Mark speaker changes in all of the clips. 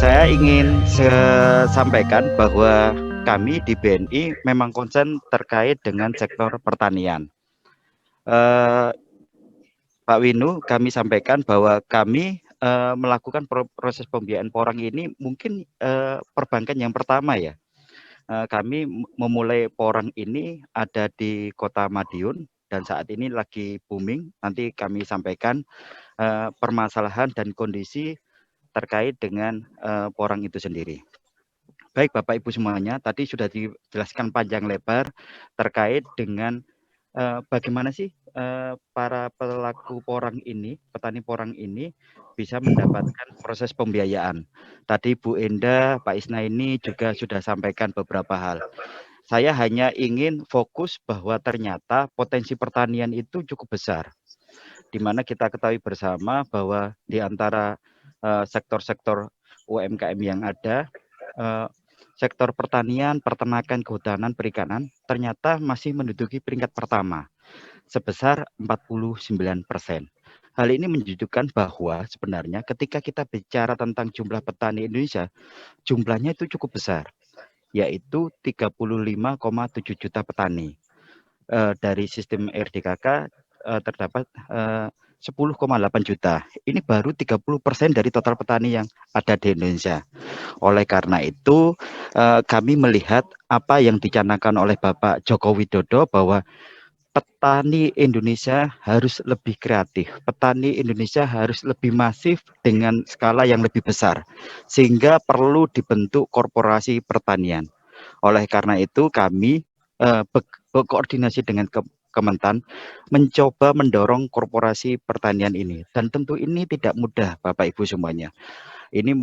Speaker 1: Saya ingin sampaikan bahwa kami di BNI memang konsen terkait dengan sektor pertanian. Eh, Pak Winu, kami sampaikan bahwa kami melakukan proses pembiayaan porang ini mungkin perbankan yang pertama ya. Kami memulai porang ini ada di Kota Madiun dan saat ini lagi booming. Nanti kami sampaikan permasalahan dan kondisi terkait dengan porang itu sendiri. Baik Bapak Ibu semuanya, tadi sudah dijelaskan panjang lebar terkait dengan bagaimana sih para pelaku porang ini, petani porang ini bisa mendapatkan proses pembiayaan. Tadi Bu Enda, Pak Isna ini juga sudah sampaikan beberapa hal. Saya hanya ingin fokus bahwa ternyata potensi pertanian itu cukup besar, di mana kita ketahui bersama bahwa di antara sektor-sektor UMKM yang ada, sektor pertanian, peternakan, kehutanan, perikanan ternyata masih menduduki peringkat pertama sebesar 49%. Hal ini menunjukkan bahwa sebenarnya ketika kita bicara tentang jumlah petani Indonesia, jumlahnya itu cukup besar, yaitu 35,7 juta petani. Dari sistem RDKK terdapat 10,8 juta. Ini baru 30% dari total petani yang ada di Indonesia. Oleh karena itu, kami melihat apa yang dicanangkan oleh Bapak Joko Widodo bahwa petani Indonesia harus lebih kreatif. Petani Indonesia harus lebih masif dengan skala yang lebih besar. Sehingga perlu dibentuk korporasi pertanian. Oleh karena itu, kami berkoordinasi dengan Kementan mencoba mendorong korporasi pertanian ini. Dan tentu ini tidak mudah, Bapak Ibu semuanya. Ini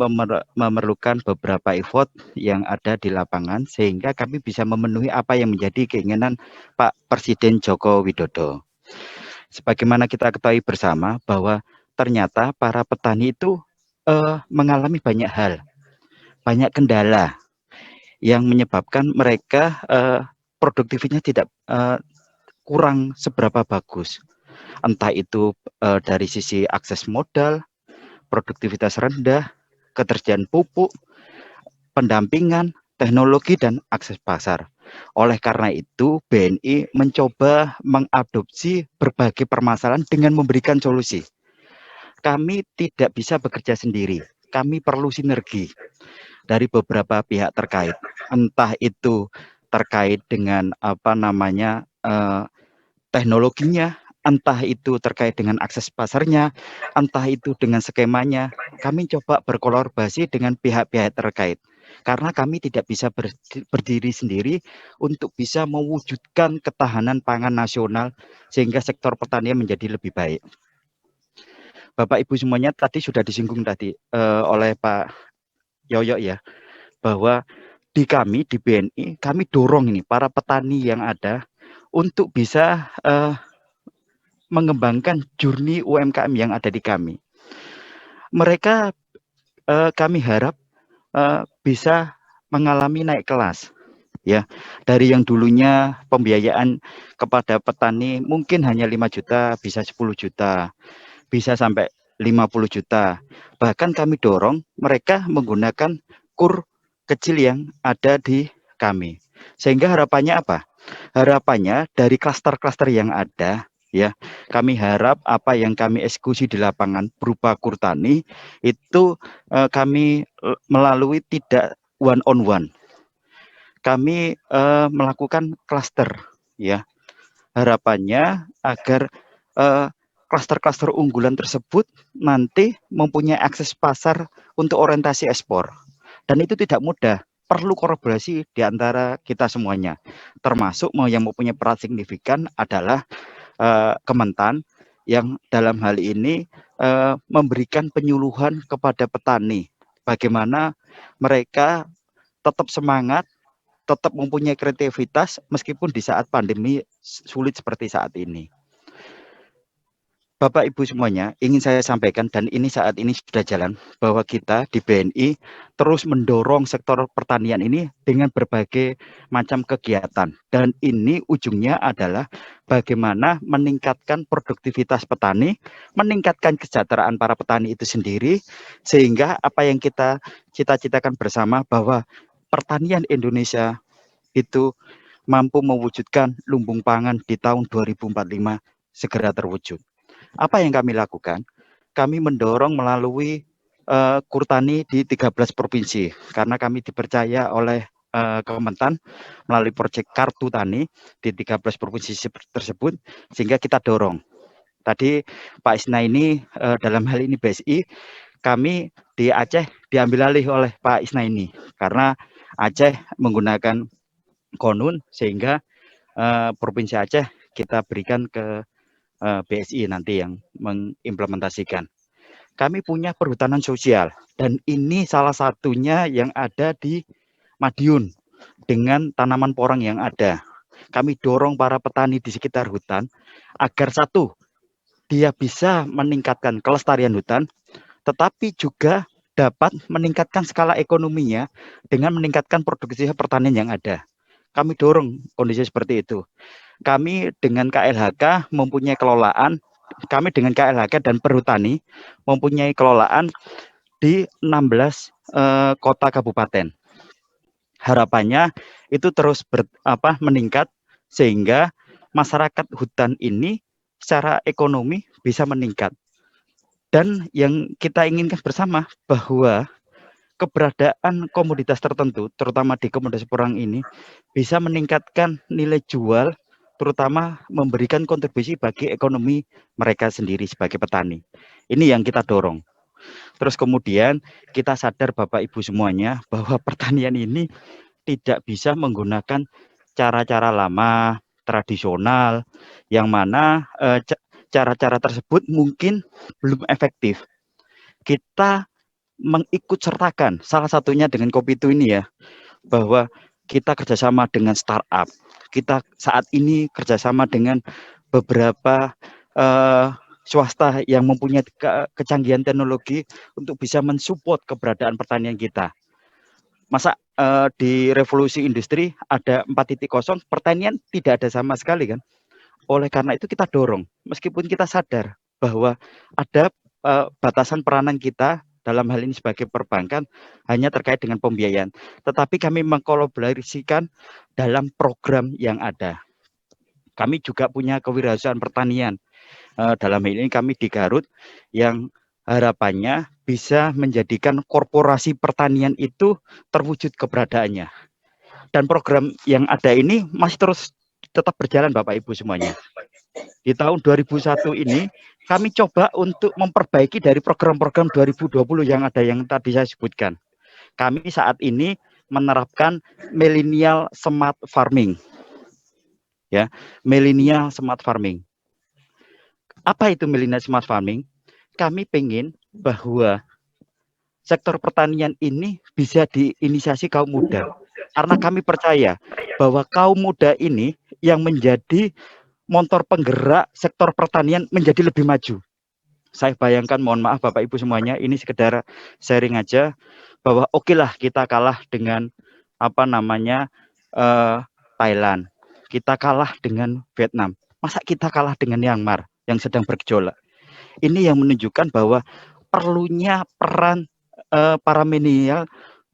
Speaker 1: memerlukan beberapa effort yang ada di lapangan sehingga kami bisa memenuhi apa yang menjadi keinginan Pak Presiden Joko Widodo. Sebagaimana kita ketahui bersama bahwa ternyata para petani itu mengalami banyak hal, banyak kendala yang menyebabkan mereka produktivitasnya tidak kurang seberapa bagus. Entah itu dari sisi akses modal, produktivitas rendah, ketersediaan pupuk, pendampingan, teknologi, dan akses pasar. Oleh karena itu, BNI mencoba mengadopsi berbagai permasalahan dengan memberikan solusi. Kami tidak bisa bekerja sendiri. Kami perlu sinergi dari beberapa pihak terkait. Entah itu terkait dengan teknologinya, entah itu terkait dengan akses pasarnya, entah itu dengan skemanya. Kami coba berkolaborasi dengan pihak-pihak terkait. Karena kami tidak bisa berdiri sendiri untuk bisa mewujudkan ketahanan pangan nasional sehingga sektor pertanian menjadi lebih baik. Bapak Ibu semuanya tadi sudah disinggung tadi oleh Pak Yoyo ya, bahwa di kami di BNI kami dorong ini para petani yang ada untuk bisa mengembangkan journey UMKM yang ada di kami. Mereka kami harap bisa mengalami naik kelas ya, dari yang dulunya pembiayaan kepada petani mungkin hanya 5 juta bisa 10 juta, bisa sampai 50 juta. Bahkan kami dorong mereka menggunakan kur kecil yang ada di kami. Sehingga harapannya apa? Harapannya dari klaster-klaster yang ada ya, kami harap apa yang kami eksekusi di lapangan berupa kur tani itu kami melalui tidak one on one. Kami melakukan klaster ya. Harapannya agar klaster-klaster unggulan tersebut nanti mempunyai akses pasar untuk orientasi ekspor. Dan itu tidak mudah, perlu kolaborasi di antara kita semuanya. Termasuk yang mempunyai peran signifikan adalah Kementan yang dalam hal ini memberikan penyuluhan kepada petani. Bagaimana mereka tetap semangat, tetap mempunyai kreativitas meskipun di saat pandemi sulit seperti saat ini. Bapak Ibu semuanya, ingin saya sampaikan dan ini saat ini sudah jalan bahwa kita di BNI terus mendorong sektor pertanian ini dengan berbagai macam kegiatan dan ini ujungnya adalah bagaimana meningkatkan produktivitas petani, meningkatkan kesejahteraan para petani itu sendiri sehingga apa yang kita cita-citakan bersama bahwa pertanian Indonesia itu mampu mewujudkan lumbung pangan di tahun 2045 segera terwujud. Apa yang kami lakukan? Kami mendorong melalui Kurtani di 13 provinsi karena kami dipercaya oleh Kementan melalui proyek Kartu Tani di 13 provinsi tersebut sehingga kita dorong. Tadi Pak Isna ini dalam hal ini BSI kami di Aceh diambil alih oleh Pak Isna ini karena Aceh menggunakan konun sehingga Provinsi Aceh kita berikan ke BSI nanti yang mengimplementasikan. Kami punya perhutanan sosial dan ini salah satunya yang ada di Madiun dengan tanaman porang yang ada. Kami dorong para petani di sekitar hutan agar satu, dia bisa meningkatkan kelestarian hutan, tetapi juga dapat meningkatkan skala ekonominya dengan meningkatkan produksi pertanian yang ada. Kami dorong kondisi seperti itu. Kami dengan KLHK mempunyai kelolaan, kami dengan KLHK dan Perhutani mempunyai kelolaan di 16 kota kabupaten. Harapannya itu terus meningkat sehingga masyarakat hutan ini secara ekonomi bisa meningkat. Dan yang kita inginkan bersama bahwa keberadaan komoditas tertentu, terutama di komoditas porang ini, bisa meningkatkan nilai jual, terutama memberikan kontribusi bagi ekonomi mereka sendiri sebagai petani. Ini yang kita dorong. Terus kemudian kita sadar Bapak Ibu semuanya bahwa pertanian ini tidak bisa menggunakan cara-cara lama, tradisional, yang mana cara-cara tersebut mungkin belum efektif. Kita mengikut sertakan salah satunya dengan Kopitu ini ya, bahwa kita kerjasama dengan startup, kita saat ini kerjasama dengan beberapa swasta yang mempunyai kecanggihan teknologi untuk bisa mensupport keberadaan pertanian kita. Masa di revolusi industri ada 4.0, pertanian tidak ada sama sekali kan. Oleh karena itu kita dorong, meskipun kita sadar bahwa ada batasan peranan kita dalam hal ini sebagai perbankan hanya terkait dengan pembiayaan. Tetapi kami mengkolaborasikan dalam program yang ada. Kami juga punya kewirausahaan pertanian. Dalam hal ini kami di Garut yang harapannya bisa menjadikan korporasi pertanian itu terwujud keberadaannya. Dan program yang ada ini masih terus tetap berjalan Bapak Ibu semuanya. Di tahun 2001 ini kami coba untuk memperbaiki dari program-program 2020 yang ada yang tadi saya sebutkan. Kami saat ini menerapkan millennial smart farming. Ya, millennial smart farming. Apa itu millennial smart farming? Kami pengen bahwa sektor pertanian ini bisa diinisiasi kaum muda. Karena kami percaya bahwa kaum muda ini yang menjadi motor penggerak sektor pertanian menjadi lebih maju. Saya bayangkan, mohon maaf Bapak Ibu semuanya, ini sekedar sharing aja bahwa oke lah kita kalah dengan Thailand, kita kalah dengan Vietnam, masa kita kalah dengan Myanmar yang sedang bergejolak. Ini yang menunjukkan bahwa perlunya peran para milenial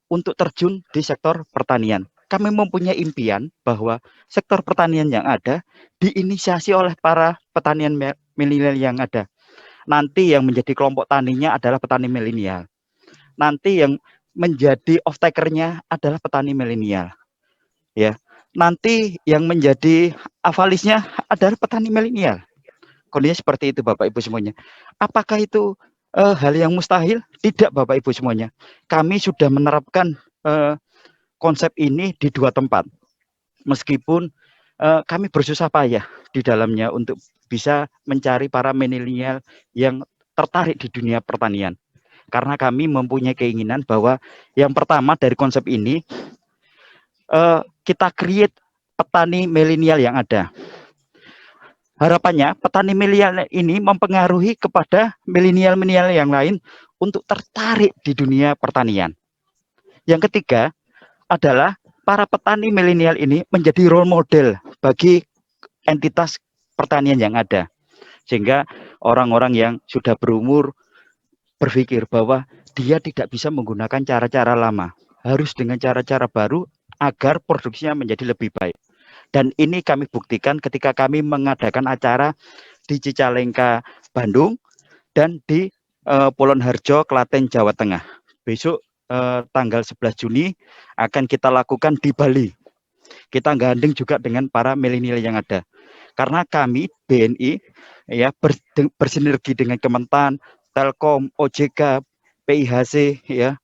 Speaker 1: untuk terjun di sektor pertanian. Kami mempunyai impian bahwa sektor pertanian yang ada diinisiasi oleh para petanian milenial yang ada. Nanti yang menjadi kelompok taninya adalah petani milenial. Nanti yang menjadi off-takernya adalah petani milenial. Ya. Nanti yang menjadi avalisnya adalah petani milenial. Kondisinya seperti itu Bapak Ibu semuanya. Apakah itu hal yang mustahil? Tidak Bapak Ibu semuanya. Kami sudah menerapkan konsep ini di 2 tempat. Meskipun kami bersusah payah di dalamnya untuk bisa mencari para milenial yang tertarik di dunia pertanian. Karena kami mempunyai keinginan bahwa yang pertama dari konsep ini, kita create petani milenial yang ada. Harapannya petani milenial ini mempengaruhi kepada milenial-milenial yang lain untuk tertarik di dunia pertanian. Yang ketiga adalah para petani milenial ini menjadi role model bagi entitas pertanian yang ada. Sehingga orang-orang yang sudah berumur berpikir bahwa dia tidak bisa menggunakan cara-cara lama, harus dengan cara-cara baru agar produksinya menjadi lebih baik. Dan ini kami buktikan ketika kami mengadakan acara di Cicalengka, Bandung, dan di Polonharjo, Klaten, Jawa Tengah. Besok tanggal 11 Juni akan kita lakukan di Bali. Kita gandeng juga dengan para milenial yang ada. Karena kami BNI ya bersinergi dengan Kementan, Telkom, OJK, PIHC ya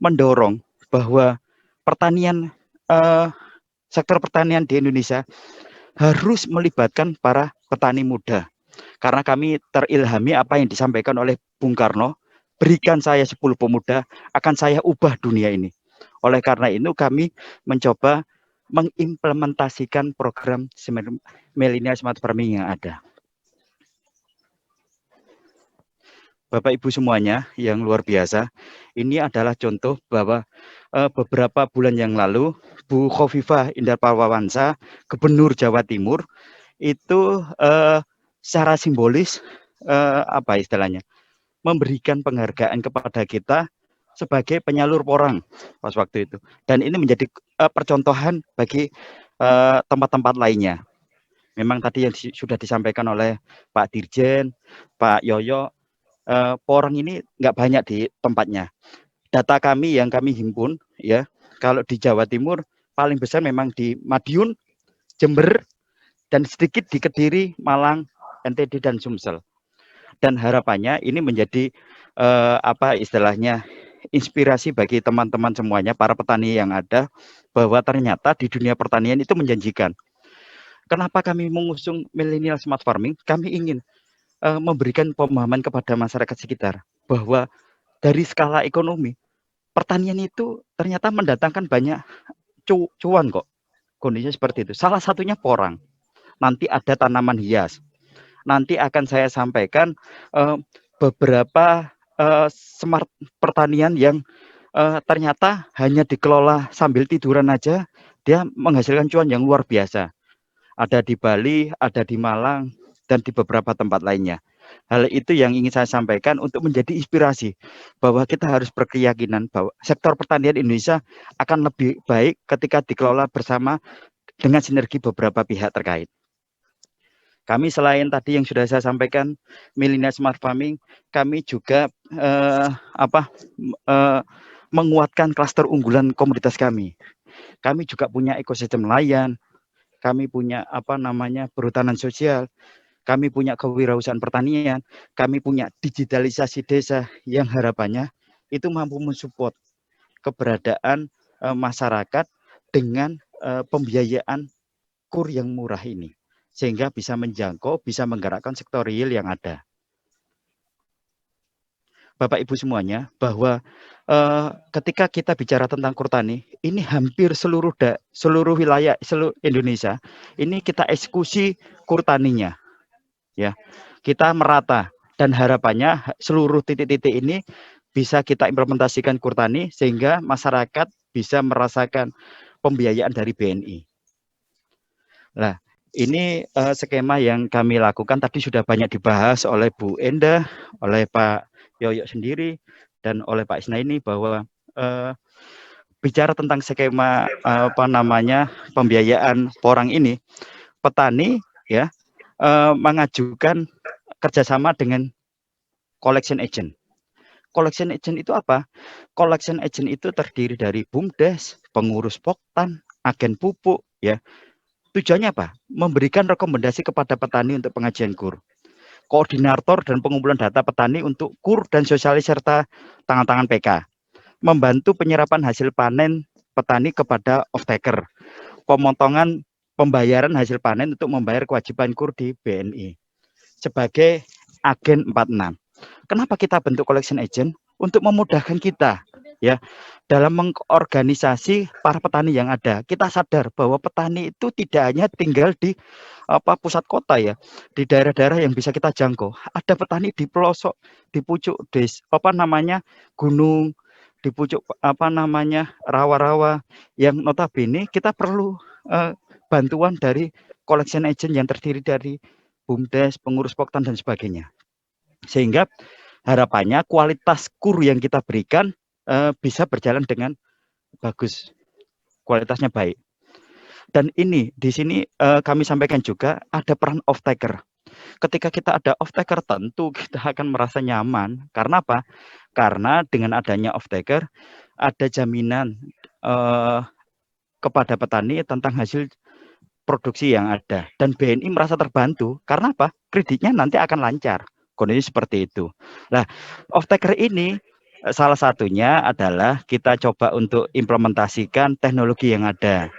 Speaker 1: mendorong bahwa pertanian sektor pertanian di Indonesia harus melibatkan para petani muda. Karena kami terilhami apa yang disampaikan oleh Bung Karno, berikan saya 10 pemuda, akan saya ubah dunia ini. Oleh karena itu kami mencoba mengimplementasikan program Millennial Smart Farming yang ada. Bapak Ibu semuanya yang luar biasa, ini adalah contoh bahwa beberapa bulan yang lalu Bu Khofifah Indar Parawansa, Gubernur Jawa Timur, itu secara simbolis apa istilahnya, memberikan penghargaan kepada kita sebagai penyalur porang pas waktu itu. Dan ini menjadi percontohan bagi tempat-tempat lainnya. Memang tadi yang sudah disampaikan oleh Pak Dirjen, Pak Yoyo, porang ini nggak banyak di tempatnya. Data kami yang kami himpun, ya, kalau di Jawa Timur paling besar memang di Madiun, Jember, dan sedikit di Kediri, Malang, NTT, dan Sumsel. Dan harapannya ini menjadi apa istilahnya inspirasi bagi teman-teman semuanya, para petani yang ada, bahwa ternyata di dunia pertanian itu menjanjikan. Kenapa kami mengusung Millennial Smart Farming? Kami ingin memberikan pemahaman kepada masyarakat sekitar bahwa dari skala ekonomi pertanian itu ternyata mendatangkan banyak cuan kok. Kondisinya seperti itu. Salah satunya porang. Nanti ada tanaman hias. Nanti akan saya sampaikan beberapa smart pertanian yang ternyata hanya dikelola sambil tiduran aja dia menghasilkan cuan yang luar biasa. Ada di Bali, ada di Malang, dan di beberapa tempat lainnya. Hal itu yang ingin saya sampaikan untuk menjadi inspirasi bahwa kita harus berkeyakinan bahwa sektor pertanian Indonesia akan lebih baik ketika dikelola bersama dengan sinergi beberapa pihak terkait. Kami selain tadi yang sudah saya sampaikan Millennial Smart Farming, kami juga menguatkan klaster unggulan komoditas kami. Kami juga punya ekosistem nelayan, kami punya perhutanan sosial, kami punya kewirausahaan pertanian, kami punya digitalisasi desa yang harapannya itu mampu mensupport keberadaan masyarakat dengan pembiayaan kur yang murah ini, sehingga bisa menjangkau, bisa menggerakkan sektor real yang ada. Bapak Ibu semuanya, bahwa ketika kita bicara tentang kur tani, ini hampir seluruh wilayah seluruh Indonesia, ini kita eksekusi kur taninya. Ya, kita merata dan harapannya seluruh titik-titik ini bisa kita implementasikan kur tani sehingga masyarakat bisa merasakan pembiayaan dari BNI. Nah, ini skema yang kami lakukan tadi sudah banyak dibahas oleh Bu Enda, oleh Pak Yoyo sendiri, dan oleh Pak Isna ini bahwa bicara tentang skema pembiayaan porang ini, petani ya mengajukan kerjasama dengan collection agent. Collection agent itu apa? Collection agent itu terdiri dari BUMDes, pengurus poktan, agen pupuk, ya. Tujuannya apa? Memberikan rekomendasi kepada petani untuk pengajian kur. Koordinator dan pengumpulan data petani untuk kur dan sosialis serta tangan-tangan PK. Membantu penyerapan hasil panen petani kepada off-taker. Pemotongan pembayaran hasil panen untuk membayar kewajiban kur di BNI. Sebagai agen 46. Kenapa kita bentuk collection agent? Untuk memudahkan kita, ya. dalam mengorganisasi para petani yang ada. Kita sadar bahwa petani itu tidak hanya tinggal di pusat kota ya, di daerah-daerah yang bisa kita jangkau. Ada petani di pelosok, di pucuk gunung, di pucuk rawa-rawa yang notabene kita perlu bantuan dari collection agent yang terdiri dari BUMDes, pengurus Poktan dan sebagainya. Sehingga harapannya kualitas kur yang kita berikan bisa berjalan dengan bagus, kualitasnya baik. Dan ini di sini kami sampaikan juga ada peran off-taker. Ketika kita ada off-taker tentu kita akan merasa nyaman. Karena apa? Karena dengan adanya off-taker ada jaminan kepada petani tentang hasil produksi yang ada. Dan BNI merasa terbantu. Karena apa? Kreditnya nanti akan lancar. Kondisi seperti itu. Nah, off-taker ini salah satunya adalah kita coba untuk implementasikan teknologi yang ada.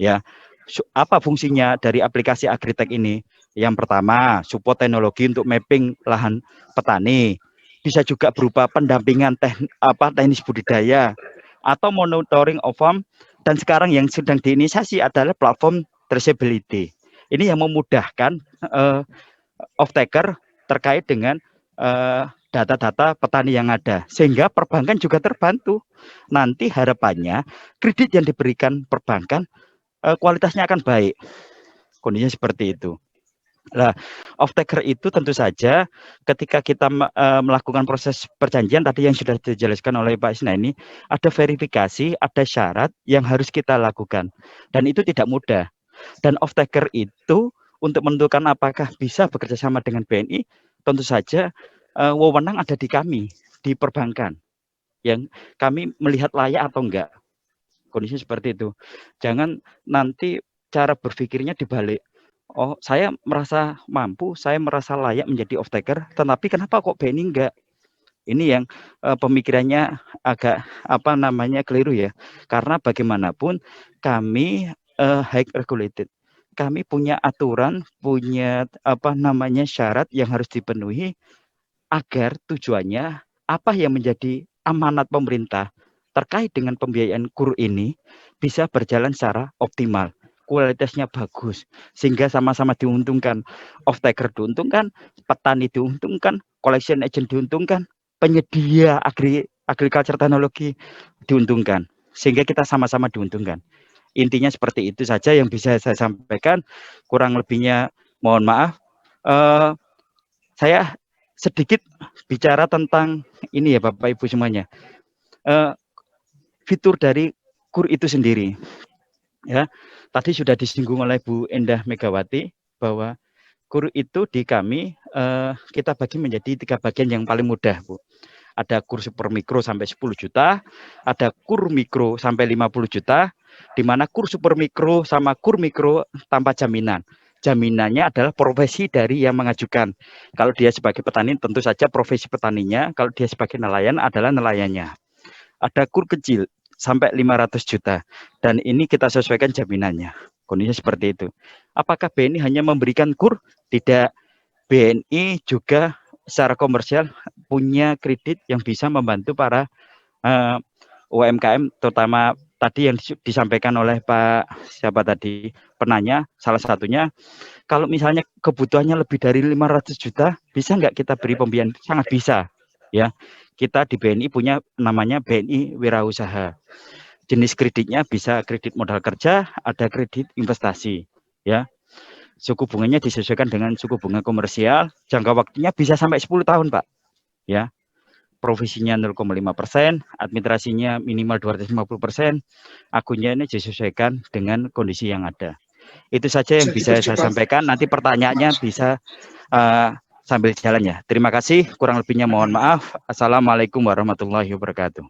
Speaker 1: Ya, apa fungsinya dari aplikasi Agritech ini? Yang pertama, support teknologi untuk mapping lahan petani. Bisa juga berupa pendampingan teknis budidaya atau monitoring of farm. Dan sekarang yang sedang diinisiasi adalah platform traceability. Ini yang memudahkan off-taker terkait dengan data-data petani yang ada, sehingga perbankan juga terbantu. Nanti harapannya kredit yang diberikan perbankan kualitasnya akan baik. Kondisinya seperti itu. Nah, off-taker itu tentu saja ketika kita melakukan proses perjanjian tadi yang sudah dijelaskan oleh Pak Isna ini, ada verifikasi, ada syarat yang harus kita lakukan. Dan itu tidak mudah. Dan off-taker itu untuk menentukan apakah bisa bekerja sama dengan BNI, tentu saja wewenang ada di kami, di perbankan. Yang kami melihat layak atau enggak. Kondisi seperti itu. Jangan nanti cara berpikirnya dibalik. Oh, saya merasa mampu, saya merasa layak menjadi off-taker, tetapi kenapa kok BNI enggak? Ini yang pemikirannya agak keliru ya. Karena bagaimanapun kami high regulated. Kami punya aturan, punya syarat yang harus dipenuhi agar tujuannya apa yang menjadi amanat pemerintah terkait dengan pembiayaan kur ini bisa berjalan secara optimal, kualitasnya bagus, sehingga sama-sama diuntungkan. Off-taker diuntungkan, petani diuntungkan, collection agent diuntungkan, penyedia agriculture teknologi diuntungkan, sehingga kita sama-sama diuntungkan. Intinya seperti itu saja yang bisa saya sampaikan. Kurang lebihnya mohon maaf. Saya sedikit bicara tentang ini ya Bapak Ibu semuanya. Fitur dari kur itu sendiri. Ya, tadi sudah disinggung oleh Bu Endah Megawati bahwa kur itu di kami kita bagi menjadi 3 bagian yang paling mudah, Bu. Ada kur super mikro sampai 10 juta, ada kur mikro sampai 50 juta, di mana kur super mikro sama kur mikro tanpa jaminan. Jaminannya adalah profesi dari yang mengajukan. Kalau dia sebagai petani tentu saja profesi petaninya, kalau dia sebagai nelayan adalah nelayannya. Ada kur kecil sampai 500 juta dan ini kita sesuaikan jaminannya. Kondisinya seperti itu. Apakah BNI hanya memberikan kur? Tidak. BNI juga secara komersial punya kredit yang bisa membantu para UMKM, terutama tadi yang disampaikan oleh penanya, salah satunya, kalau misalnya kebutuhannya lebih dari 500 juta, bisa nggak kita beri pembiayaan? Sangat bisa. Ya, kita di BNI punya namanya BNI Wirausaha. Jenis kreditnya bisa kredit modal kerja, ada kredit investasi. Ya, suku bunganya disesuaikan dengan suku bunga komersial, jangka waktunya bisa sampai 10 tahun, Pak. Ya, provisinya 0,5%, administrasinya minimal 250%, akunnya ini disesuaikan dengan kondisi yang ada. Itu saja yang bisa saya sampaikan. Nanti pertanyaannya bisa sambil jalan ya. Terima kasih. Kurang lebihnya mohon maaf. Assalamualaikum warahmatullahi wabarakatuh.